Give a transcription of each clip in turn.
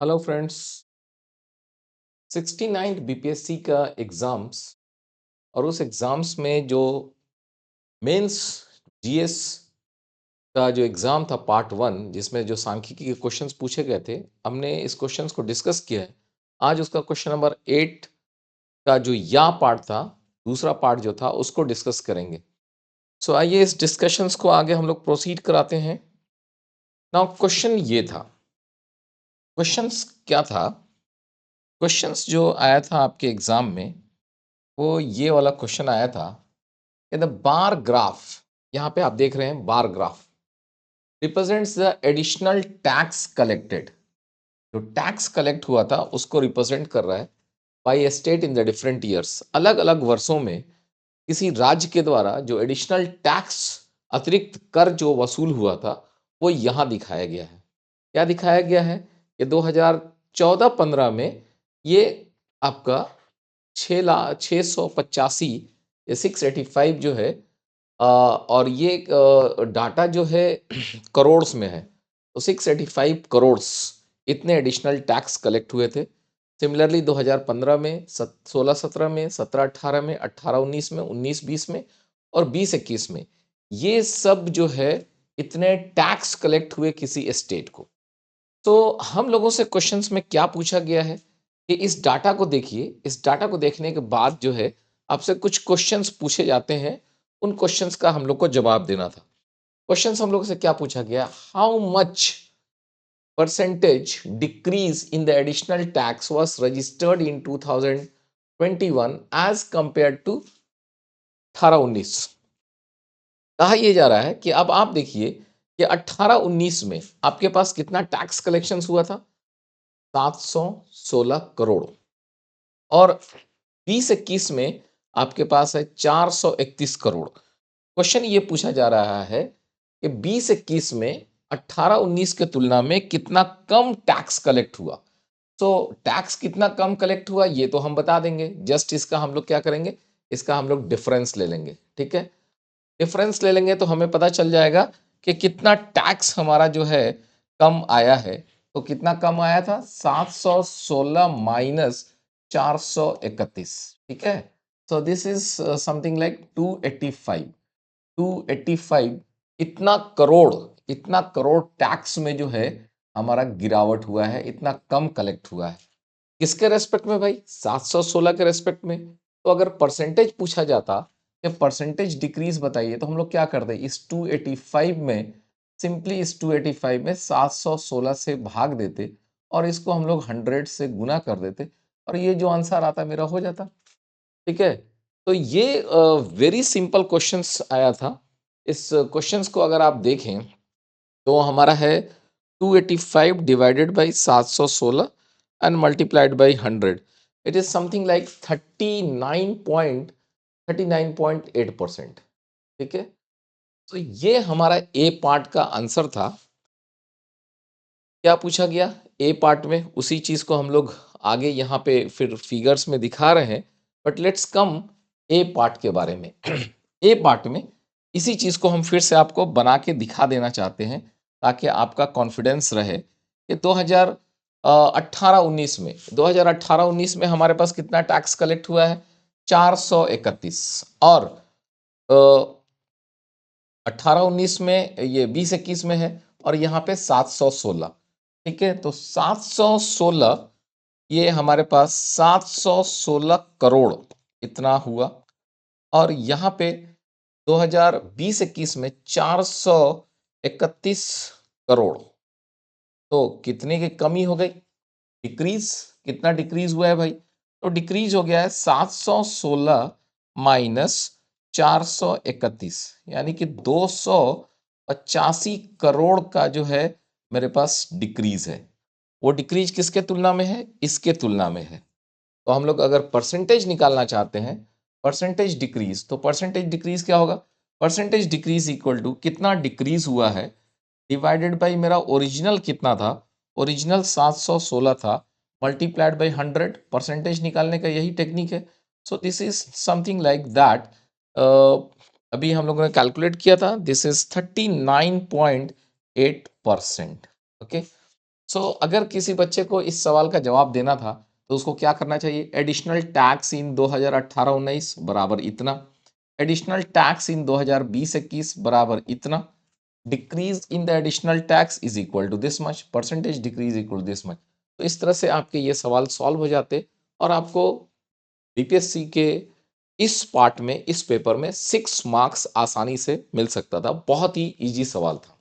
Hello friends. 69 BPSC का exams और उस एग्ज़ाम्स में जो मेंस जीएस का जो एग्ज़ाम था पार्ट 1 जिसमें जो सांख्यिकी के क्वेश्चंस पूछे गए थे, हमने इस क्वेश्चंस को डिस्कस किया है। आज उसका क्वेश्चन नंबर 8 का जो या पार्ट था, दूसरा पार्ट जो था उसको डिस्कस करेंगे। सो आइए इस डिस्कशंस को आगे हम लोग प्रोसीड कराते हैं। नाउ क्वेश्चन ये था, क्वेश्चंस क्या था? क्वेश्चंस जो आया था आपके एग्ज़ाम में, वो ये वाला क्वेश्चन आया था कि द बार ग्राफ, यहाँ पे आप देख रहे हैं bar graph represents the additional tax collected. जो टैक्स कलेक्ट हुआ था उसको रिप्रेजेंट कर रहा है by a state in the different years. अलग अलग वर्षों में किसी राज्य के द्वारा जो एडिशनल टैक्स, अतिरिक्त कर जो वसूल हुआ था, वो यहाँ दिखाया गया है। क्या दिखाया गया है कि 2014-15 में ये आपका 6,685 या 685 जो है, और ये डाटा जो है करोड़्स में है, तो 685 करोड़ इतने एडिशनल टैक्स कलेक्ट हुए थे। सिमिलरली 2015 में, 16-17 में, 17-18 में, 18-19 में, 19-20 में और 20-21 में, ये सब जो है इतने टैक्स कलेक्ट हुए किसी स्टेट को। तो हम लोगों से क्वेश्चंस में क्या पूछा गया है कि इस डाटा को देखिए। इस डाटा को देखने के बाद जो है आपसे कुछ क्वेश्चंस पूछे जाते हैं, उन क्वेश्चंस का हम लोग को जवाब देना था। क्वेश्चंस हम लोग से क्या पूछा गया? How much percentage decrease in the additional tax was registered in 2021 as compare to 18-19। कहा यह जा रहा है कि अब आप देखिए कि 18-19 में आपके पास कितना टैक्स कलेक्शंस हुआ था? 716 करोड़। और 20-21 में आपके पास है 431 करोड़। क्वेश्चन ये पूछा जा रहा है कि 20-21 में 18-19 के तुलना में कितना कम टैक्स कलेक्ट हुआ। तो टैक्स कितना कम कलेक्ट हुआ ये तो हम बता देंगे। जस्ट इसका हम लोग क्या करेंगे, इसका हम लोग डिफरेंस ले लेंगे। ठीक है, डिफरेंस ले लेंगे तो हमें पता चल जाएगा कि कितना टैक्स हमारा जो है कम आया है। तो कितना कम आया था? 716 माइनस 431। ठीक है, so this is something like 285। 285 इतना करोड़ टैक्स में जो है हमारा गिरावट हुआ है, इतना कम कलेक्ट हुआ है। किसके रेस्पेक्ट में भाई? 716 के रेस्पेक्ट में। तो अगर परसेंटेज पूछा जाता कि परसेंटेज डिक्रीज बताइए, तो हम लोग क्या करते? इस 285 में, सिंपली इस 285 में 716 से भाग देते और इसको हम लोग 100 से गुना कर देते और ये जो आंसर आता मेरा हो जाता। ठीक है, तो ये वेरी सिंपल क्वेश्चंस आया था। इस क्वेश्चंस को अगर आप देखें तो हमारा है 285 divided by 716 and multiplied by 100, it is something like 39.8%। ठीक है, तो ये हमारा ए पार्ट का आंसर था। क्या पूछा गया ए पार्ट में, उसी चीज को हम लोग आगे यहाँ पे फिर फिगर्स में दिखा रहे हैं। But let's come A part के बारे में। ए पार्ट में इसी चीज को हम फिर से आपको बना के दिखा देना चाहते हैं ताकि आपका कॉन्फिडेंस रहे कि 2018-19 में, 2018-19 में हमारे पास कितना टैक्स कलेक्ट हुआ है? 431। और 18-19 में, ये 20-21 में है और यहाँ पे 716। ठीक है, तो 716, ये हमारे पास 716 करोड़ इतना हुआ। और यहाँ पे 2020-21 में 431 करोड़। तो कितने की कमी हो गई? डिक्रीज। कितना डिक्रीज हुआ है भाई? तो डिक्रीज हो गया है 716 माइनस 431, यानी कि 285 करोड़ का जो है मेरे पास डिक्रीज है। वो डिक्रीज किसके तुलना में है? इसके तुलना में है। तो हम लोग अगर परसेंटेज निकालना चाहते हैं, परसेंटेज डिक्रीज, तो परसेंटेज डिक्रीज क्या होगा? परसेंटेज डिक्रीज इक्वल टू कितना डिक्रीज हुआ है डिवाइडेड बाई मेरा ओरिजिनल कितना था? ओरिजिनल 716 था, मल्टीप्लाइड बाई 100। परसेंटेज निकालने का यही टेक्निक है। So this is something like that. अभी हम लोगों ने कैलकुलेट किया था, दिस इज 39.8%। ओके, अगर किसी बच्चे को इस सवाल का जवाब देना था तो उसको क्या करना चाहिए? एडिशनल टैक्स इन 2018-19 बराबर इतना, एडिशनल टैक्स इन 2020-21 बराबर इतना, decrease in the additional tax is equal to this much, percentage decrease equal this much. तो इस तरह से आपके ये सवाल सॉल्व हो जाते और आपको बीपीएससी के इस पार्ट में, इस पेपर में 6 मार्क्स आसानी से मिल सकता था। बहुत ही इजी सवाल था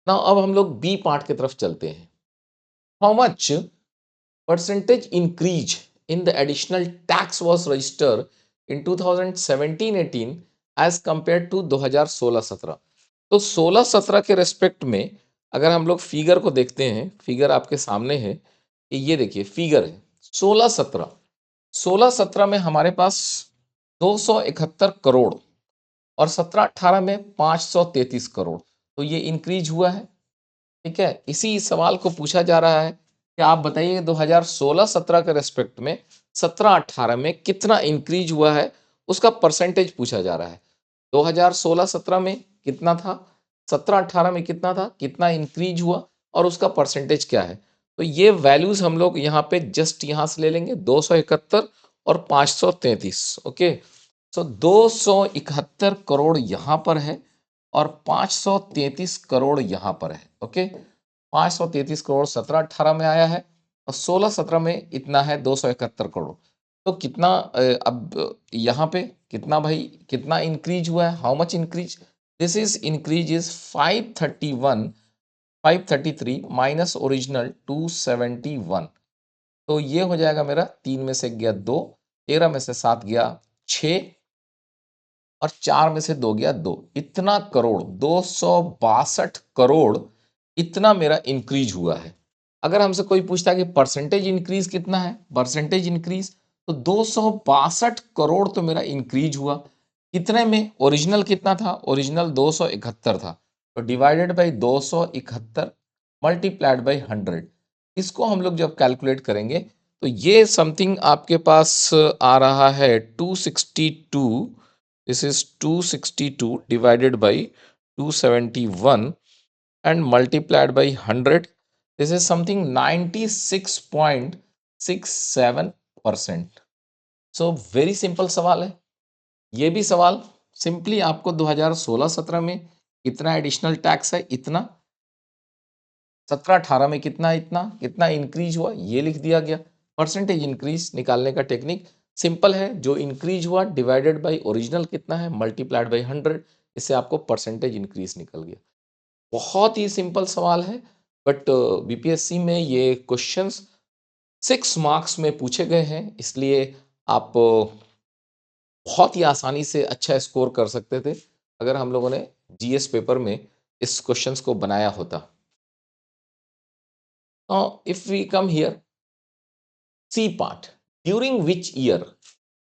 ना। अब हम लोग बी पार्ट की तरफ चलते हैं। How much percentage increase in the additional tax was registered in 2017-18 as compared to 2016-17। तो 16-17 के रेस्पेक्ट में अगर हम लोग फिगर को देखते हैं, फिगर आपके सामने है, ये देखिए फिगर है 16-17। 16-17 में हमारे पास 271 करोड़ और 17-18 में 533 करोड़, तो ये इंक्रीज हुआ है। ठीक है, इसी सवाल को पूछा जा रहा है कि आप बताइए 2016-17 के रेस्पेक्ट में 17-18 में कितना इंक्रीज हुआ है, उसका परसेंटेज पूछा जा रहा है। 2016-17 में कितना था, 17-18 में कितना था, कितना इंक्रीज हुआ और उसका परसेंटेज क्या है। तो ये वैल्यूज हम लोग यहाँ पे जस्ट यहाँ से ले लेंगे, 271 और 533। ओके, सो 271 करोड़ यहाँ पर है और 533 करोड़ यहाँ पर है। ओके, 533 करोड़ 17-18 में आया है और 16-17 में इतना है 271 करोड़। तो कितना अब यहाँ पे कितना भाई, कितना इंक्रीज हुआ है? How much increase? This is increase is 533 minus original 271। तो ये हो जाएगा मेरा 3 में से गया 2, 13 में से 7 गया 6 और 4 में से 2 गया 2। इतना करोड़, 262 करोड़, इतना मेरा इंक्रीज हुआ है। अगर हमसे कोई पूछता है कि परसेंटेज इंक्रीज कितना है, परसेंटेज इंक्रीज, तो 262 करोड़ तो मेरा इंक्रीज हुआ। कितने में? ओरिजिनल कितना था? ओरिजिनल 271 था, तो डिवाइडेड बाई 271 मल्टीप्लाइड बाई 100। इसको हम लोग जब कैलकुलेट करेंगे तो ये समथिंग आपके पास आ रहा है 262। This is 262 divided by 271 and multiplied by 100. This is something 96.67%. So very simple सवाल है। ये भी सवाल सिंपली आपको 2016-17 में कितना एडिशनल टैक्स है, इतना, 17-18 में कितना, इतना, कितना इंक्रीज हुआ ये लिख दिया गया। परसेंटेज इंक्रीज निकालने का टेक्निक सिंपल है, जो इंक्रीज हुआ डिवाइडेड बाय ओरिजिनल कितना है मल्टीप्लाइड बाय 100, इससे आपको परसेंटेज इंक्रीज निकल गया। बहुत ही सिंपल सवाल है, बट बीपीएससी में ये क्वेश्चंस 6 मार्क्स में पूछे गए हैं, इसलिए आप बहुत ही आसानी से अच्छा स्कोर कर सकते थे अगर हम लोगों ने जीएस पेपर में इस क्वेश्चंस को बनाया होता। Now, if we come here, C part, during which year,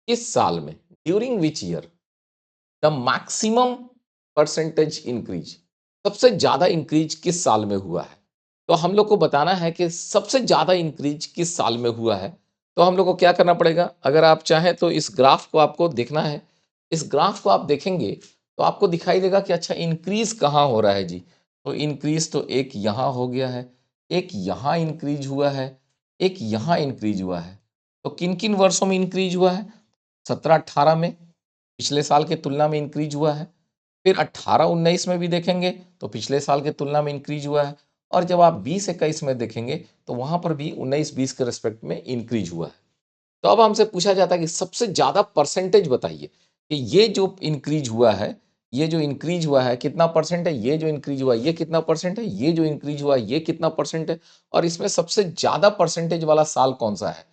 किस साल में, during which year the maximum percentage increase, सबसे ज्यादा इंक्रीज किस साल में हुआ है? तो हम लोग को बताना है कि सबसे ज्यादा इंक्रीज किस साल में हुआ है। तो हम लोग को क्या करना पड़ेगा? अगर आप चाहें तो इस ग्राफ को आपको देखना है। इस ग्राफ को आप देखेंगे तो आपको दिखाई देगा कि अच्छा इंक्रीज कहाँ हो रहा है जी। तो इंक्रीज तो एक यहाँ हो गया है, एक यहाँ इंक्रीज हुआ है, एक यहाँ इंक्रीज हुआ है। तो किन किन वर्षों में इंक्रीज हुआ है? 17-18 में पिछले साल के तुलना में इंक्रीज हुआ है। फिर 18-19 में भी देखेंगे तो पिछले साल के तुलना में इंक्रीज हुआ है। और जब आप 20-21 में देखेंगे तो वहां पर भी 19-20 के रेस्पेक्ट में इंक्रीज हुआ है। तो अब हमसे पूछा जाता है कि सबसे ज्यादा परसेंटेज बताइए कि ये जो इंक्रीज हुआ है, ये जो इंक्रीज हुआ है कितना परसेंट है, ये जो इंक्रीज हुआ है ये कितना परसेंट है, ये जो इंक्रीज हुआ है ये कितना परसेंट है, और इसमें सबसे ज्यादा परसेंटेज वाला साल कौन सा है।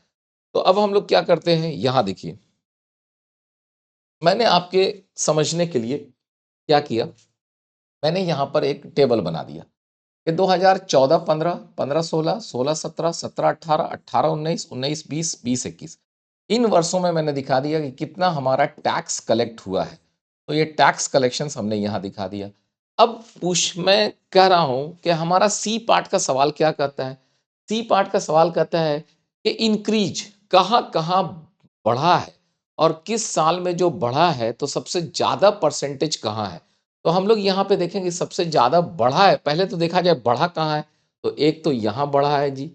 तो अब हम लोग क्या करते हैं, यहां देखिए, मैंने आपके समझने के लिए क्या किया, मैंने यहां पर एक टेबल बना दिया कि 2014-15, 15-16, 16-17, 17-18, 18-19, 19-20, 20-21, इन वर्षों में मैंने दिखा दिया कि कितना हमारा टैक्स कलेक्ट हुआ है। तो ये टैक्स कलेक्शंस हमने यहाँ दिखा दिया। अब मैं कह रहा हूं कि हमारा सी पार्ट का सवाल क्या कहता है? सी पार्ट का सवाल कहता है कि इंक्रीज कहाँ कहाँ बढ़ा है और किस साल में जो बढ़ा है, तो सबसे ज्यादा परसेंटेज कहाँ है। तो हम लोग यहाँ पे देखेंगे सबसे ज्यादा बढ़ा है, पहले तो देखा जाए बढ़ा कहाँ है। तो एक तो यहाँ बढ़ा है जी,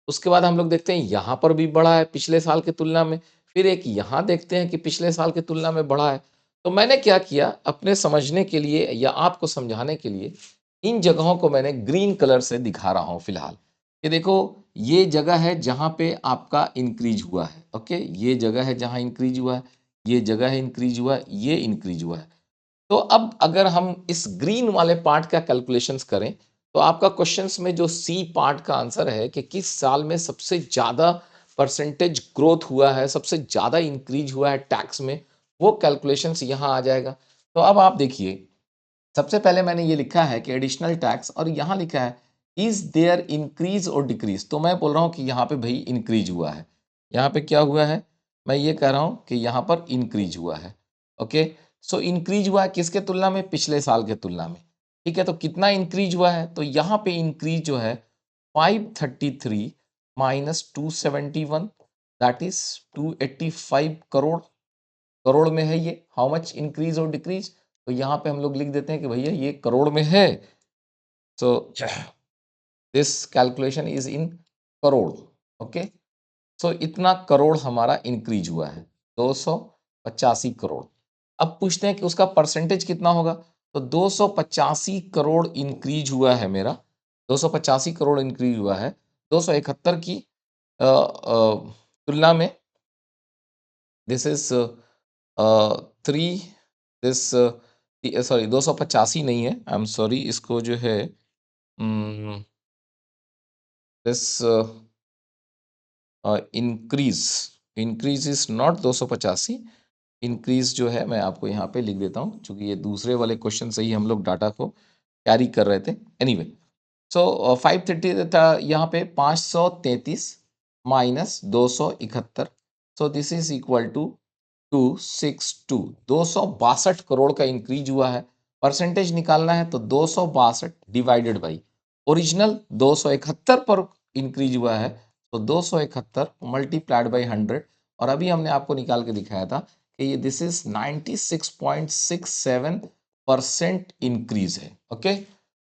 उसके बाद हम लोग देखते हैं यहाँ पर भी बढ़ा है पिछले साल की तुलना में, फिर एक यहाँ देखते हैं कि पिछले साल की तुलना में बढ़ा है। तो मैंने क्या किया, अपने समझने के लिए या आपको समझाने के लिए इन जगहों को मैंने ग्रीन कलर से दिखा रहा हूँ फिलहाल। ये देखो, ये जगह है जहाँ पे आपका इंक्रीज हुआ है। ओके, ये जगह है जहाँ इंक्रीज हुआ है, ये जगह है इंक्रीज हुआ है, ये इंक्रीज हुआ है। तो अब अगर हम इस ग्रीन वाले पार्ट का कैलकुलेशंस करें तो आपका क्वेश्चंस में जो सी पार्ट का आंसर है कि किस साल में सबसे ज़्यादा परसेंटेज ग्रोथ हुआ है, सबसे ज़्यादा इंक्रीज हुआ है टैक्स में, वो कैलकुलेशंस यहाँ आ जाएगा। तो अब आप देखिए, सबसे पहले मैंने ये लिखा है कि एडिशनल टैक्स, और यहाँ लिखा है इज देयर इंक्रीज और डिक्रीज। तो मैं बोल रहा हूँ कि यहाँ पे भाई इंक्रीज हुआ है। यहाँ पे क्या हुआ है, मैं ये कह रहा हूँ कि यहाँ पर इंक्रीज हुआ है। ओके, सो इंक्रीज हुआ है किसके तुलना में, पिछले साल के तुलना में। ठीक है, तो कितना इंक्रीज हुआ है, तो यहाँ पे इंक्रीज जो है 533 minus 271, that is 285 crore. Crore में है ये, हाउ मच इंक्रीज और डिक्रीज, तो यहाँ पे हम लोग लिख देते हैं कि भैया ये करोड़ में है। So this calculation is in crore. Okay, so इतना करोड़ हमारा इंक्रीज हुआ है, 285 करोड़। अब पूछते हैं कि उसका परसेंटेज कितना होगा, तो 285 करोड़ इंक्रीज हुआ है मेरा, 285 करोड़ इंक्रीज हुआ है 271 की तुलना में। दिस इज 3, दिस सॉरी 285 नहीं है, आई एम सॉरी, इसको जो है this increase, increase is not 285, increase जो है मैं आपको यहाँ पे लिख देता हूँ, क्योंकि ये दूसरे वाले क्वेश्चन से ही हम लोग डाटा को कैरी कर रहे थे। एनीवे, सो 530 था यहाँ पे, 533 minus 271, so this is equal to 262, 262 crore का इंक्रीज हुआ है। परसेंटेज निकालना है तो 262 डिवाइडेड बाई ओरिजिनल 271 पर इंक्रीज हुआ है, तो 271 मल्टीप्लाइड बाई 100, और अभी हमने आपको निकाल के दिखाया था कि ये दिस इज 96.67% इंक्रीज है। ओके,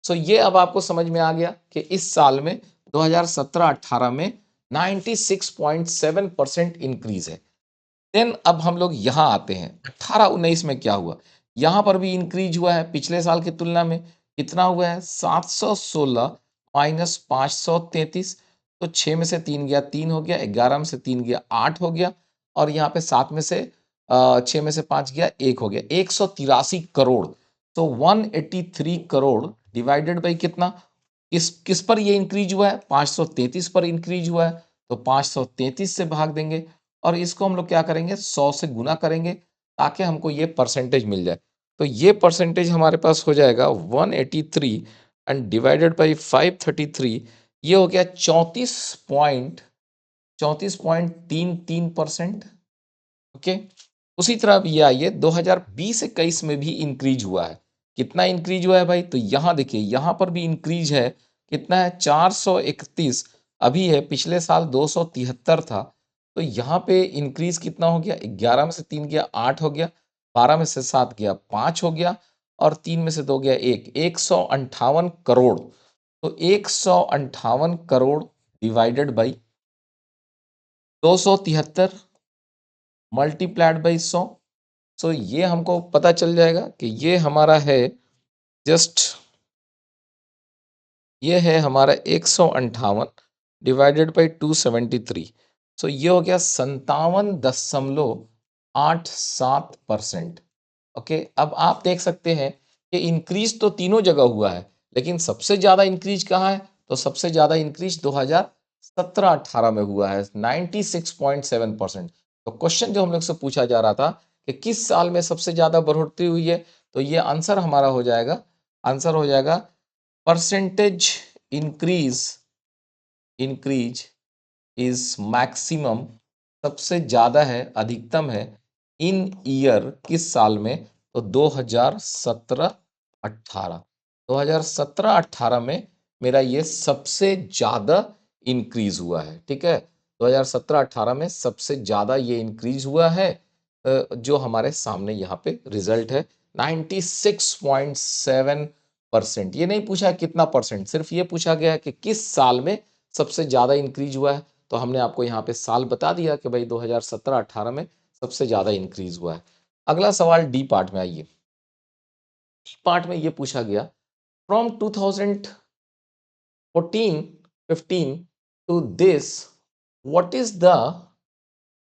सो ये अब आपको समझ में आ गया कि इस साल में 2017-18 में 96.7% इंक्रीज है। देन अब हम लोग यहाँ आते हैं, 18-19 में क्या हुआ, यहाँ पर भी इंक्रीज हुआ है पिछले साल की तुलना में। कितना हुआ है, 716 माइनस 533, तो 6 में से 3 गया 3 हो गया, 11 में से 3 गया 8 हो गया, और यहाँ पे 7 में से 6 में से 5 गया 1 हो गया, 183 करोड़। तो 183 करोड़ डिवाइडेड बाई कितना, किस किस पर ये इंक्रीज हुआ है, 533 पर इंक्रीज हुआ है, तो 533 से भाग देंगे, और इसको हम लोग क्या करेंगे, 100 से गुना करेंगे, ताकि हमको ये परसेंटेज मिल जाए। तो ये परसेंटेज हमारे पास हो जाएगा 183 एंड डिवाइडेड बाई 533, ये हो गया 34.33%। ओके, उसी तरह अब ये आइए 2020-21 में भी इंक्रीज हुआ है। कितना इंक्रीज हुआ है भाई, तो यहाँ देखिए, यहाँ पर भी इंक्रीज है। कितना है, 431 अभी है, पिछले साल 273 था। तो यहाँ पे इंक्रीज कितना हो गया, 11 में से 3 गया 8 हो गया, 12 में से 7 गया 5 हो गया, और 3 में से 2 गया 1, 158 करोड़। तो 158 crore divided by 273 multiplied by 100, सो ये हमको पता चल जाएगा कि ये हमारा है, जस्ट ये है हमारा 158 डिवाइडेड बाई 273, सो ये हो गया 57.87%। ओके, अब आप देख सकते हैं कि इंक्रीज तो तीनों जगह हुआ है, लेकिन सबसे ज़्यादा इंक्रीज कहाँ है, तो सबसे ज़्यादा इंक्रीज 2017-18 में हुआ है, 96.7%। तो क्वेश्चन जो हम लोग से पूछा जा रहा था कि किस साल में सबसे ज़्यादा बढ़ोतरी हुई है, तो ये आंसर हमारा हो जाएगा, आंसर हो जाएगा percentage increase, increase is maximum, सबसे ज़्यादा है, अधिकतम है, इन ईयर किस साल में, तो 2017-18, 2017-18 में मेरा ये सबसे ज़्यादा इंक्रीज हुआ है। ठीक है, 2017-18 में सबसे ज़्यादा ये इंक्रीज हुआ है, जो हमारे सामने यहाँ पे रिजल्ट है, 96.7 परसेंट। ये नहीं पूछा कितना परसेंट, सिर्फ ये पूछा गया है कि किस साल में सबसे ज्यादा इंक्रीज हुआ है। तो हमने आपको यहाँ पे साल बता दिया कि भाई 2017-18 में सबसे ज्यादा इंक्रीज हुआ है। अगला सवाल डी पार्ट में आइए। डी पार्ट में ये पूछा गया, from 2014-15 to this what is the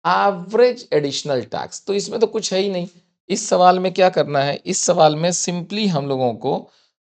average additional tax. तो इसमें तो कुछ है ही नहीं। इस सवाल में क्या करना है, इस सवाल में सिंपली हम लोगों को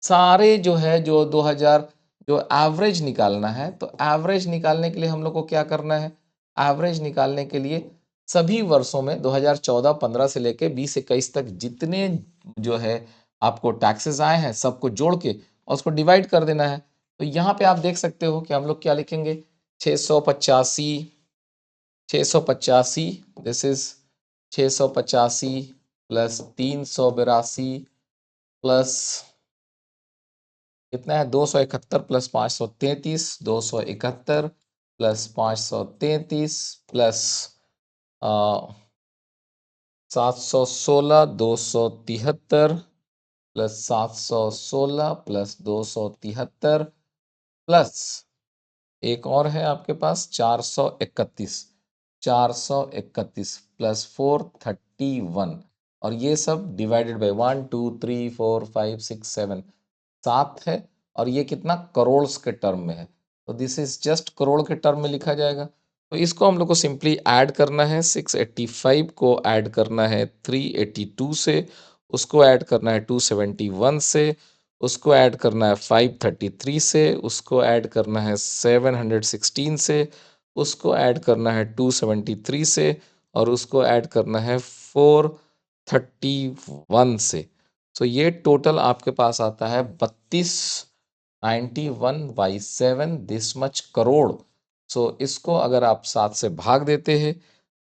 सारे जो है जो 2000 जो एवरेज निकालना है। तो एवरेज निकालने के लिए हम लोग को क्या करना है, एवरेज निकालने के लिए सभी वर्षों में 2014-15 से लेके 20-21 तक जितने जो है आपको टैक्सेस आए हैं सबको जोड़ के और उसको डिवाइड कर देना है। तो यहाँ पे आप देख सकते हो कि हम लोग क्या लिखेंगे, 685 दिस इज 685 प्लस 382 प्लस कितना है 271 plus 533, 271 plus 533 plus 716, 273 plus 716 plus 273 plus एक और है आपके पास 431, 431 प्लस 431 और ये सब डिवाइडेड बाय 1 2 3 4 5 6 7 7 है और ये कितना करोड़ के टर्म में है। तो दिस इज जस्ट करोड़ के टर्म में लिखा जाएगा। तो इसको हम लोग को सिंपली ऐड करना है, 685 को ऐड करना है 382 से, उसको ऐड करना है 271 से, उसको ऐड करना है 533 से, उसको ऐड करना है 716 से, उसको ऐड करना है 273 से और उसको ऐड करना है 431 से। तो ये टोटल आपके पास आता है 3291/7 दिस मच करोड़। सो इसको अगर आप 7 से भाग देते हैं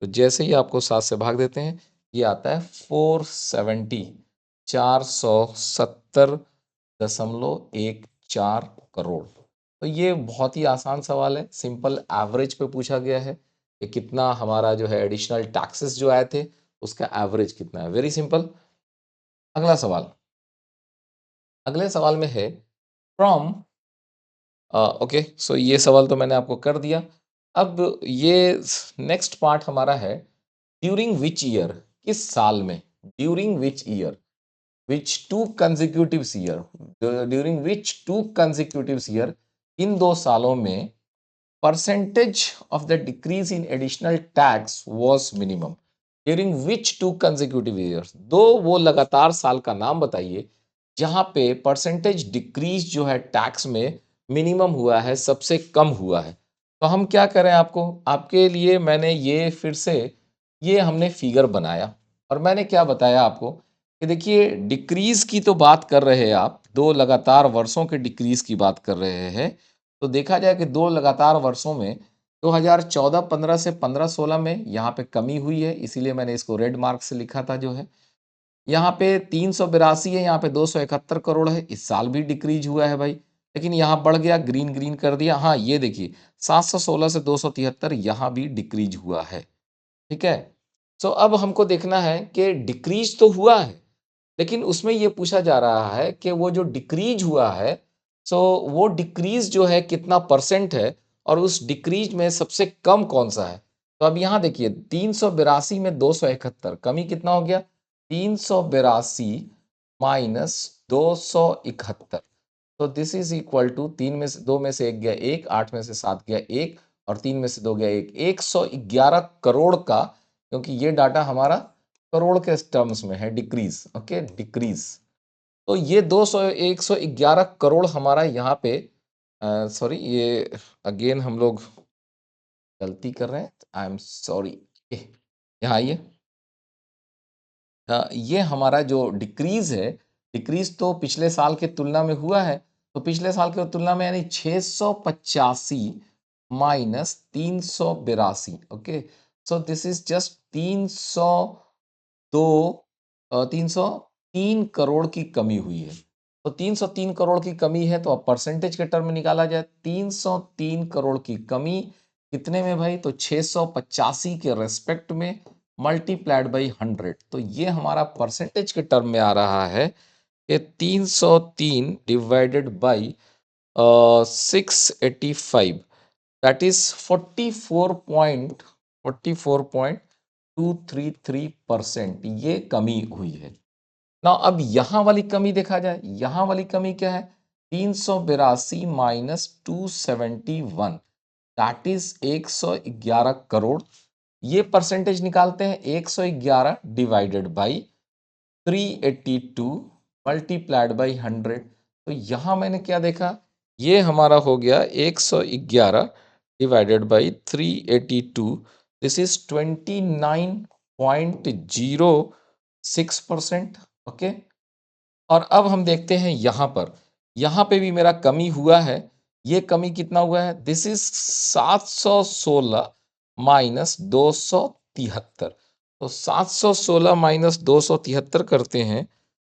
तो जैसे ही आपको 7 से भाग देते हैं ये आता है 470.14 करोड़। तो ये बहुत ही आसान सवाल है, सिंपल एवरेज पे पूछा गया है कि कितना हमारा जो है एडिशनल टैक्सेस जो आए थे उसका एवरेज कितना है, वेरी सिंपल। अगला सवाल, अगले सवाल में है फ्रॉम ओके, सो ये सवाल तो मैंने आपको कर दिया। अब ये नेक्स्ट पार्ट हमारा है ड्यूरिंग विच ईयर, किस साल में, during which year, which two consecutive year, during which two consecutive year, इन दो सालों में percentage of the decrease in additional tax was minimum, during which two consecutive years, दो वो लगातार साल का नाम बताइए जहां पे परसेंटेज डिक्रीज जो है टैक्स में मिनिमम हुआ है, सबसे कम हुआ है। तो हम क्या करें, आपको आपके लिए मैंने ये फिर से ये हमने फिगर बनाया और मैंने क्या बताया आपको कि देखिए डिक्रीज की तो बात कर रहे हैं आप, दो लगातार वर्षों के डिक्रीज की बात कर रहे हैं। तो देखा जाए कि दो लगातार वर्षों में 2014-15 से 15-16 में यहाँ पे कमी हुई है, इसीलिए मैंने इसको रेड मार्क से लिखा था जो है। यहाँ पे 382 है, यहाँ पे 271 करोड़ है, इस साल भी डिक्रीज हुआ है भाई, लेकिन यहाँ बढ़ गया, ग्रीन ग्रीन कर दिया। हाँ ये देखिए 716 से 273 यहाँ भी डिक्रीज हुआ है, ठीक है। सो अब हमको देखना है कि डिक्रीज तो हुआ है लेकिन उसमें ये पूछा जा रहा है कि वो जो डिक्रीज हुआ है, सो वो डिक्रीज जो है कितना परसेंट है और उस डिक्रीज में सबसे कम कौन सा है। तो अब यहाँ देखिए 382 में 271, कमी कितना हो गया, 382 माइनस 271। तो दिस इज इक्वल टू 3 में से 2 में से 1 गया 1, 8 में से 7 गया 1 और 3 में से 2 गया 1, 111 करोड़ का, क्योंकि ये डाटा हमारा करोड़ के टर्म्स में है, डिक्रीज, ओके डिक्रीज। तो ये 111 करोड़ हमारा यहाँ पे, सॉरी ये अगेन हम लोग गलती कर रहे हैं, आई एम सॉरी, यहाँ आइए। ये हमारा जो डिक्रीज है, डिक्रीज तो पिछले साल के तुलना में हुआ है। तो पिछले साल के तुलना में यानी 685 minus 382, okay. So this is just 303 crore की कमी हुई है। तो 303 करोड़ की कमी है तो अब परसेंटेज के टर्म में निकाला जाए, 303 करोड़ की कमी कितने में भाई, तो 685 के रेस्पेक्ट में मल्टीप्लाइड बाई 100। तो ये हमारा परसेंटेज के टर्म में आ रहा है कि 303 डिवाइडेड बाई 685, दैट इज 44.233%, ये कमी हुई है ना। अब यहां वाली कमी देखा जाए, यहां वाली कमी क्या है, 382 माइनस 271, दैट इज 111 करोड़। ये परसेंटेज निकालते हैं, 111 डिवाइडेड बाई 382 मल्टीप्लाइड बाई 100। तो यहां मैंने क्या देखा, ये हमारा हो गया 111 divided by 382, this is 29.06%। Okay, और अब हम देखते हैं यहां पे भी मेरा कमी हुआ है। ये कमी कितना हुआ है, दिस इज 716 माइनस 273। तो 716 माइनस 273 करते हैं,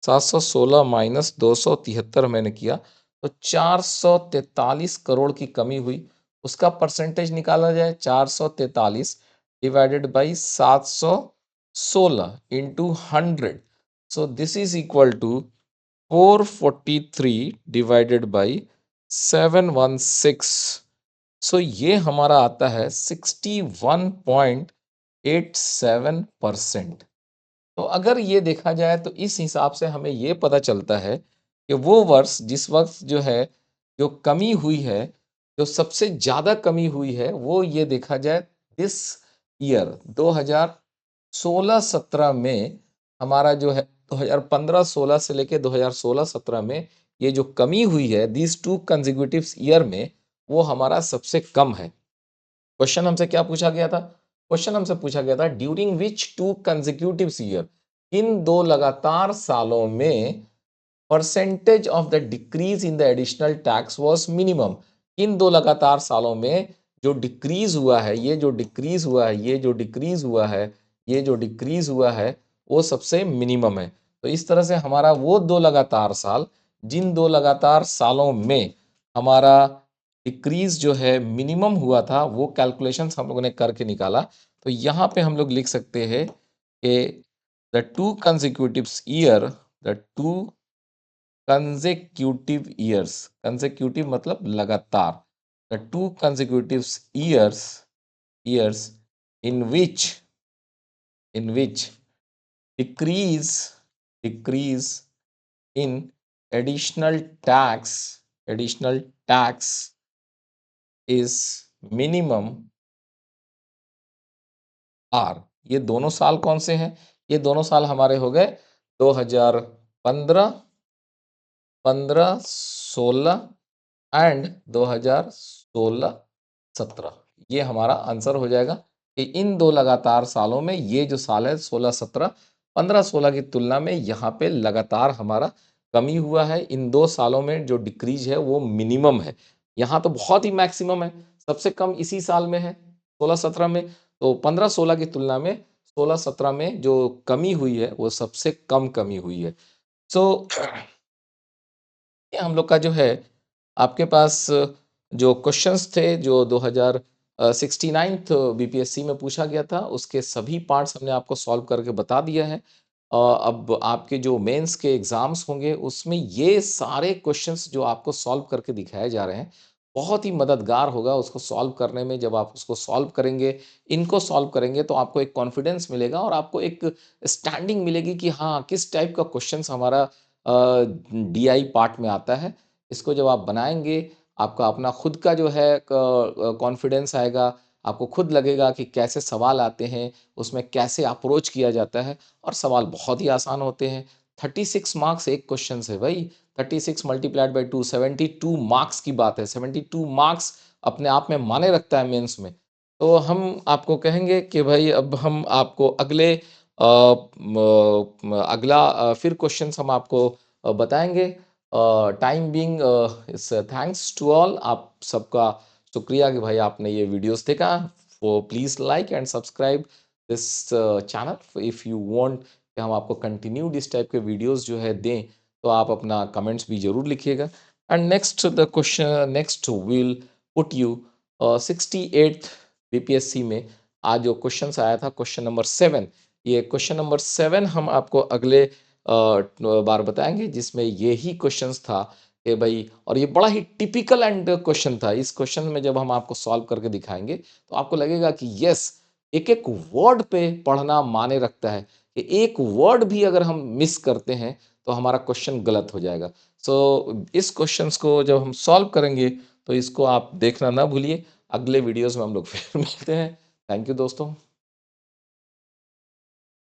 716 माइनस 273 मैंने किया, तो 443 करोड़ की कमी हुई। उसका परसेंटेज निकाला जाए, 443 divided by 716 into 100, so this is equal to 443 divided by 716, सो ये हमारा आता है 61.87%। तो अगर ये देखा जाए तो इस हिसाब से हमें ये पता चलता है कि वो वर्ष जिस वक्त जो है, जो कमी हुई है, जो सबसे ज़्यादा कमी हुई है, वो ये देखा जाए दिस ईयर 2016-17 में हमारा जो है 2015-16 से लेके 2016-17 में ये जो कमी हुई है दीज टू कंसेक्यूटिव ईयर में, वो हमारा सबसे कम है। क्वेश्चन हमसे क्या पूछा गया था, क्वेश्चन हमसे पूछा गया था during which two consecutive year, इन दो लगातार सालों में percentage of the decrease in the additional tax was minimum. इन दो लगातार सालों में जो डिक्रीज हुआ है, ये जो डिक्रीज हुआ है, ये जो डिक्रीज हुआ है, ये जो डिक्रीज हुआ है, वो सबसे मिनिमम है। तो इस तरह से हमारा वो दो लगातार साल, जिन दो लगातार सालों में हमारा डिक्रीज जो है मिनिमम हुआ था, वो कैलकुलेशंस हम लोगों ने करके निकाला। तो यहाँ पे हम लोग लिख सकते हैं कि the two consecutive year, the two consecutive years, consecutive मतलब लगातार, the two consecutive years in which decrease in additional tax is minimum are. ये दोनों साल कौन से हैं, ये दोनों साल हमारे हो गए 2015, 16 एंड 2016-17। ये हमारा आंसर हो जाएगा कि इन दो लगातार सालों में ये जो साल है 16-17, 15-16 की तुलना में यहाँ पे लगातार हमारा कमी हुआ है। इन दो सालों में जो डिक्रीज है वो मिनिमम है, यहाँ तो बहुत ही मैक्सिमम है, सबसे कम इसी साल में है 16-17 में। तो 15-16 की तुलना में 16-17 में जो कमी हुई है वो सबसे कम कमी हुई है। सो ये हम लोग का जो है, आपके पास जो क्वेश्चंस थे जो 2069th बीपीएससी में पूछा गया था, उसके सभी पार्ट्स हमने आपको सॉल्व करके बता दिया है। अब आपके जो मेंस के एग्जाम्स होंगे उसमें ये सारे क्वेश्चंस जो आपको सॉल्व करके दिखाए जा रहे हैं, बहुत ही मददगार होगा उसको सॉल्व करने में। जब आप उसको सॉल्व करेंगे, इनको सॉल्व करेंगे, तो आपको एक कॉन्फिडेंस मिलेगा और आपको एक स्टैंडिंग मिलेगी कि हाँ, किस टाइप का क्वेश्चंस हमारा डीआई पार्ट में आता है। इसको जब आप बनाएंगे, आपका अपना खुद का जो है कॉन्फिडेंस आएगा, आपको खुद लगेगा कि कैसे सवाल आते हैं, उसमें कैसे अप्रोच किया जाता है, और सवाल बहुत ही आसान होते हैं। 36 मार्क्स एक क्वेश्चन से भाई, 36 मल्टीप्लाइड बाई 2, 72 मार्क्स की बात है। 72 मार्क्स अपने आप में माने रखता है मेंस में। तो हम आपको कहेंगे कि भाई अब हम आपको अगले अगला फिर क्वेश्चंस हम आपको बताएंगे। टाइम बीइंग इस थैंक्स टू ऑल, आप सबका शुक्रिया कि भाई आपने ये वीडियोस देखा। वो please like and subscribe this channel if you want कि हम आपको कंटिन्यूड इस टाइप के वीडियोस जो है दें, तो आप अपना कमेंट्स भी ज़रूर लिखिएगा। And next the question, next will put you 68th BPSC में आज जो क्वेश्चन आया था, क्वेश्चन नंबर 7, ये क्वेश्चन नंबर 7 हम आपको अगले बार बताएँगे जिसमें यही क्वेश्चन्स था कि भई और ये बड़ा ही टिपिकल एंड क्वेश्चन था। इस क्वेश्चन में जब हम आपको सॉल्व करके दिखाएँगे, तो आपको लगेगा कि यस, एक-एक वर्ड पे पढ़ना मायने रखता है, कि एक वर्ड भी अगर हम मिस करते हैं, तो हमारा क्वेश्चन गलत हो जाएगा। सो इस क्वेश्चंस को जब हम सॉल्व करेंगे, तो इसको आप देखना ना भूलिए। अगले वीडियोज़ में हम लोग फिर मिलते हैं। थैंक यू दोस्तों।